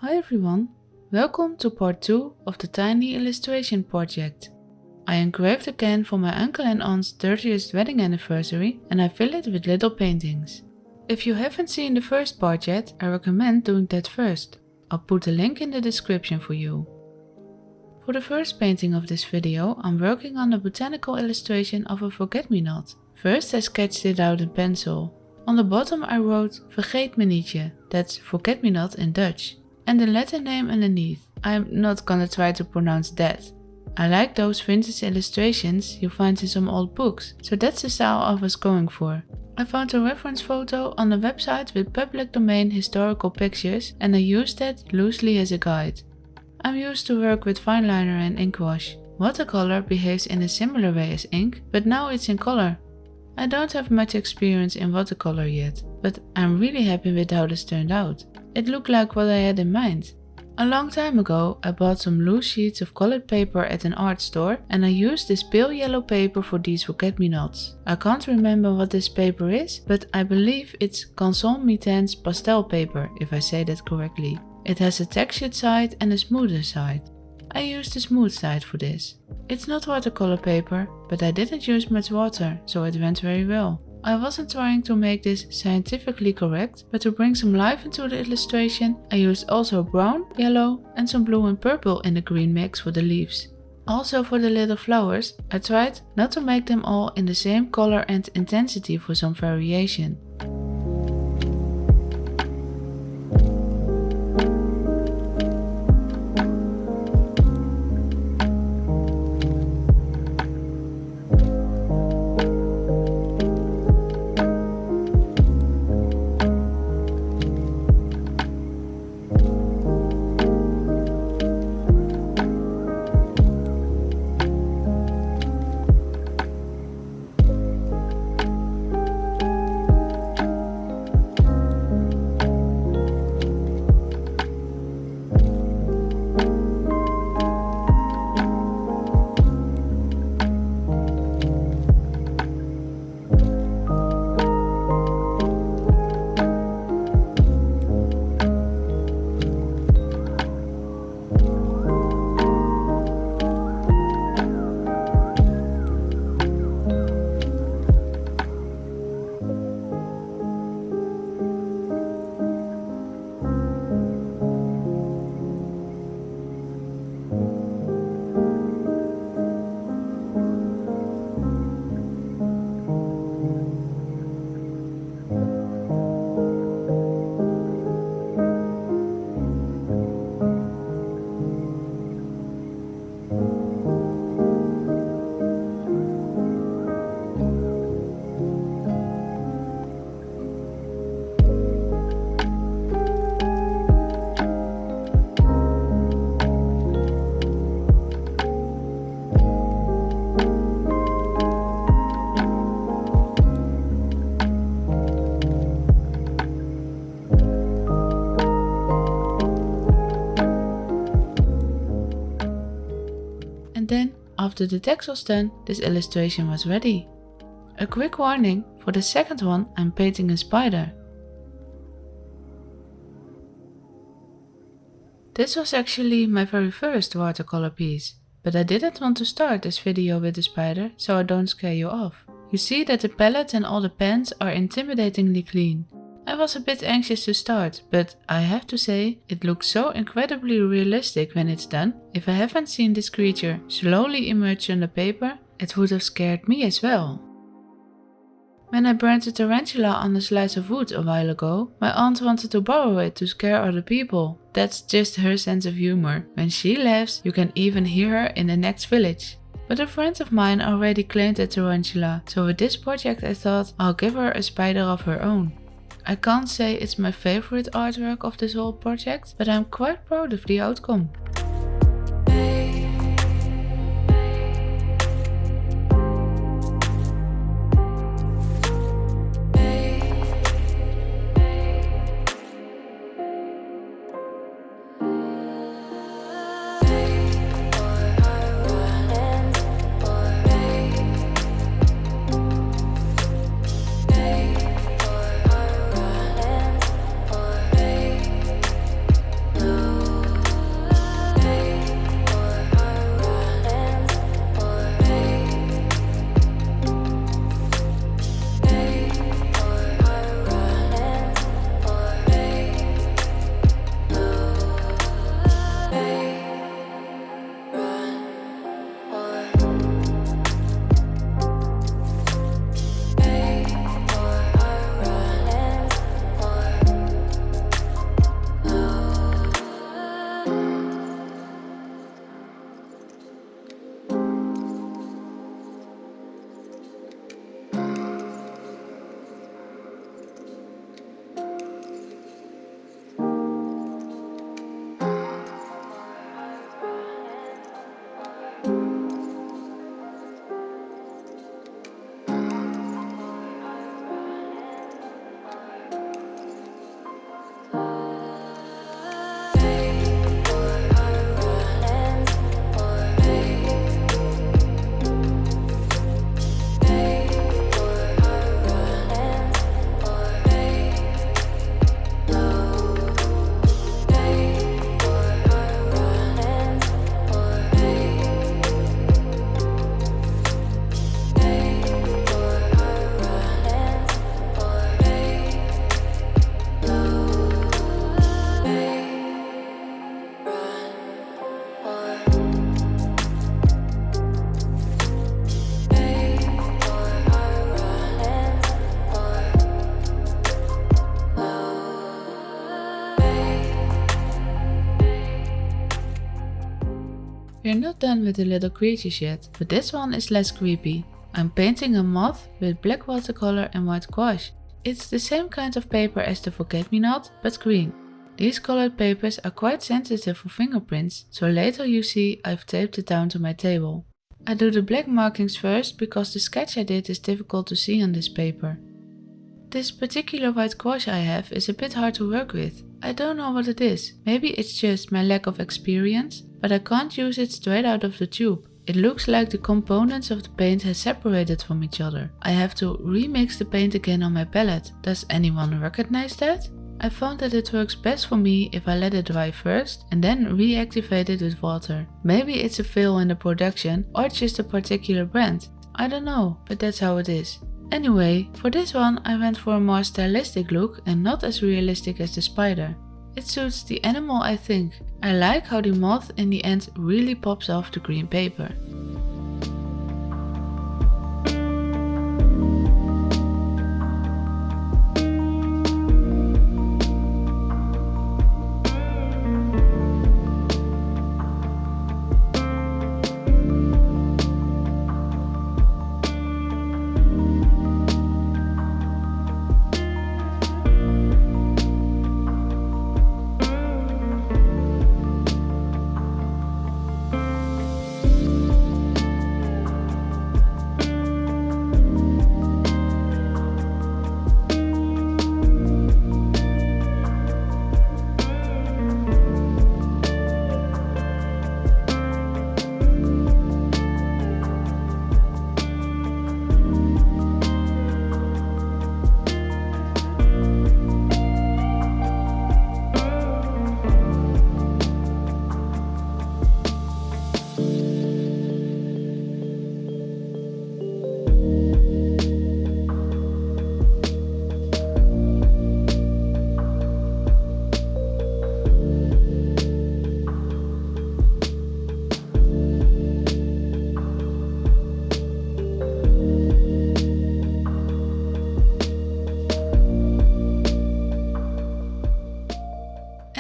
Hi everyone, welcome to part 2 of the Tiny Illustration Project. I engraved a can for my uncle and aunt's 30th wedding anniversary and I fill it with little paintings. If you haven't seen the first part yet, I recommend doing that first. I'll put a link in the description for you. For the first painting of this video, I'm working on a botanical illustration of a forget-me-not. First I sketched it out in pencil. On the bottom I wrote Vergeet me nietje, that's forget-me-not in Dutch, and the Latin name underneath. I'm not gonna try to pronounce that. I like those vintage illustrations you find in some old books, so that's the style I was going for. I found a reference photo on a website with public domain historical pictures and I used that loosely as a guide. I'm used to work with fine liner and ink wash. Watercolor behaves in a similar way as ink, but now it's in color. I don't have much experience in watercolor yet, but I'm really happy with how this turned out. It looked like what I had in mind. A long time ago I bought some loose sheets of colored paper at an art store and I used this pale yellow paper for these forget-me-nots. I can't remember what this paper is, but I believe it's Canson Mitaines pastel paper, if I say that correctly. It has a textured side and a smoother side. I used the smooth side for this. It's not watercolor paper, but I didn't use much water, so it went very well. I wasn't trying to make this scientifically correct, but to bring some life into the illustration, I used also brown, yellow and some blue and purple in the green mix for the leaves. Also for the little flowers, I tried not to make them all in the same color and intensity for some variation. Then, after the text was done, this illustration was ready. A quick warning, for the second one I'm painting a spider. This was actually my very first watercolor piece, but I didn't want to start this video with the spider so I don't scare you off. You see that the palette and all the pens are intimidatingly clean. I was a bit anxious to start, but I have to say, it looks so incredibly realistic when it's done. If I haven't seen this creature slowly emerge on the paper, it would have scared me as well. When I burned a tarantula on a slice of wood a while ago, my aunt wanted to borrow it to scare other people. That's just her sense of humor. When she laughs, you can even hear her in the next village. But a friend of mine already claimed a tarantula, so with this project I thought I'll give her a spider of her own. I can't say it's my favorite artwork of this whole project, but I'm quite proud of the outcome. blue. We're not done with the little creatures yet, but this one is less creepy. I'm painting a moth with black watercolor and white gouache. It's the same kind of paper as the forget-me-not, but green. These colored papers are quite sensitive for fingerprints, so later you see I've taped it down to my table. I do the black markings first because the sketch I did is difficult to see on this paper. This particular white gouache I have is a bit hard to work with. I don't know what it is, maybe it's just my lack of experience, but I can't use it straight out of the tube. It looks like the components of the paint has separated from each other. I have to remix the paint again on my palette. Does anyone recognize that? I found that it works best for me if I let it dry first and then reactivate it with water. Maybe it's a fail in the production or just a particular brand. I don't know, but that's how it is. Anyway, for this one I went for a more stylistic look and not as realistic as the spider. It suits the animal, I think. I like how the moth in the end really pops off the green paper.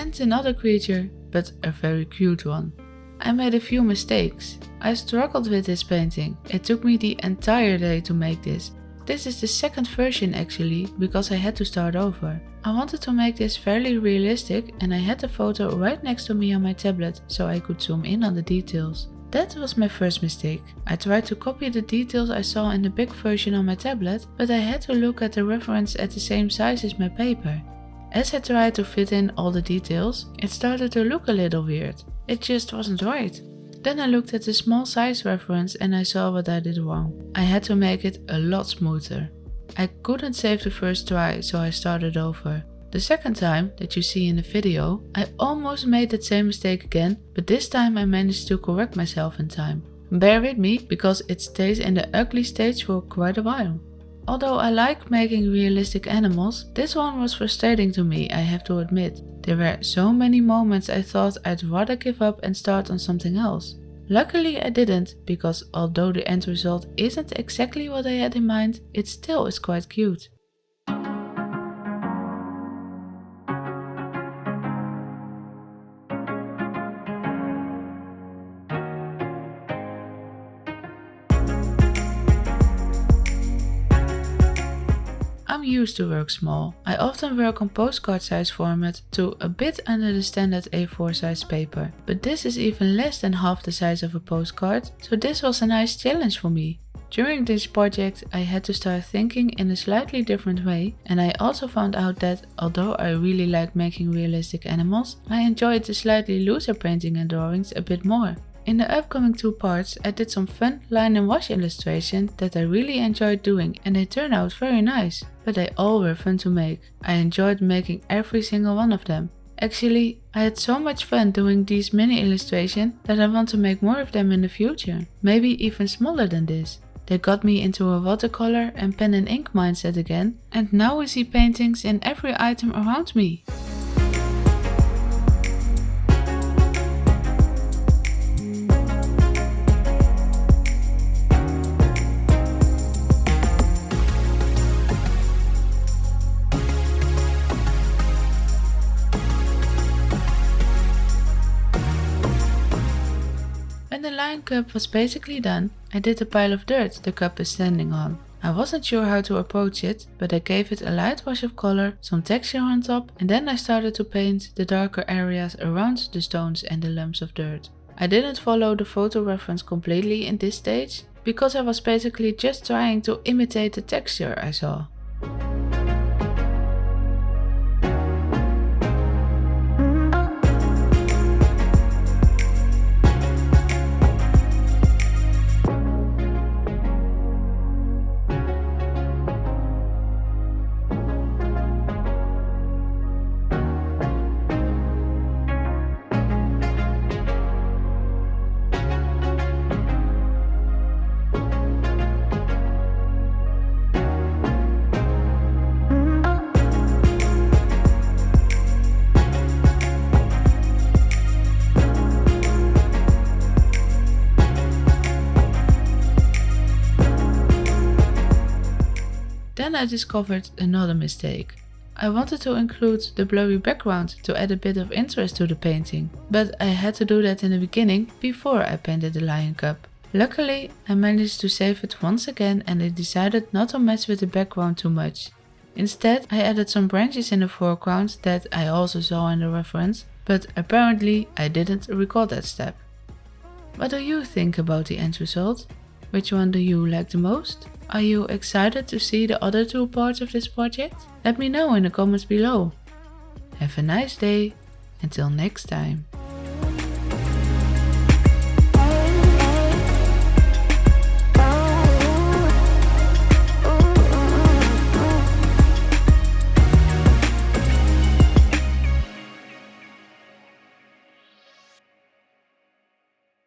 And another creature, but a very cute one. I made a few mistakes. I struggled with this painting. It took me the entire day to make this. This is the second version actually, because I had to start over. I wanted to make this fairly realistic and I had the photo right next to me on my tablet so I could zoom in on the details. That was my first mistake. I tried to copy the details I saw in the big version on my tablet, but I had to look at the reference at the same size as my paper. As I tried to fit in all the details, it started to look a little weird. It just wasn't right. Then I looked at the small size reference and I saw what I did wrong. I had to make it a lot smoother. I couldn't save the first try, so I started over. The second time, that you see in the video, I almost made that same mistake again, but this time I managed to correct myself in time. Bear with me, because it stays in the ugly stage for quite a while. Although I like making realistic animals, this one was frustrating to me, I have to admit. There were so many moments I thought I'd rather give up and start on something else. Luckily I didn't, because although the end result isn't exactly what I had in mind, it still is quite cute. I'm used to work small. I often work on postcard size format to a bit under the standard A4 size paper, but this is even less than half the size of a postcard, so this was a nice challenge for me. During this project I had to start thinking in a slightly different way, and I also found out that although I really like making realistic animals, I enjoyed the slightly looser painting and drawings a bit more. In the upcoming 2 parts I did some fun line and wash illustration that I really enjoyed doing and they turned out very nice, but they all were fun to make. I enjoyed making every single one of them. Actually, I had so much fun doing these mini illustrations that I want to make more of them in the future, maybe even smaller than this. They got me into a watercolor and pen and ink mindset again, and now we see paintings in every item around me. lion cub was basically done, I did the pile of dirt the cub is standing on. I wasn't sure how to approach it, but I gave it a light wash of color, some texture on top, and then I started to paint the darker areas around the stones and the lumps of dirt. I didn't follow the photo reference completely in this stage, because I was basically just trying to imitate the texture I saw. Then I discovered another mistake. I wanted to include the blurry background to add a bit of interest to the painting, but I had to do that in the beginning before I painted the lion cub. Luckily, I managed to save it once again and I decided not to mess with the background too much. Instead, I added some branches in the foreground that I also saw in the reference, but apparently I didn't record that step. What do you think about the end result? Which one do you like the most? Are you excited to see the other two parts of this project? Let me know in the comments below. Have a nice day. Until next time.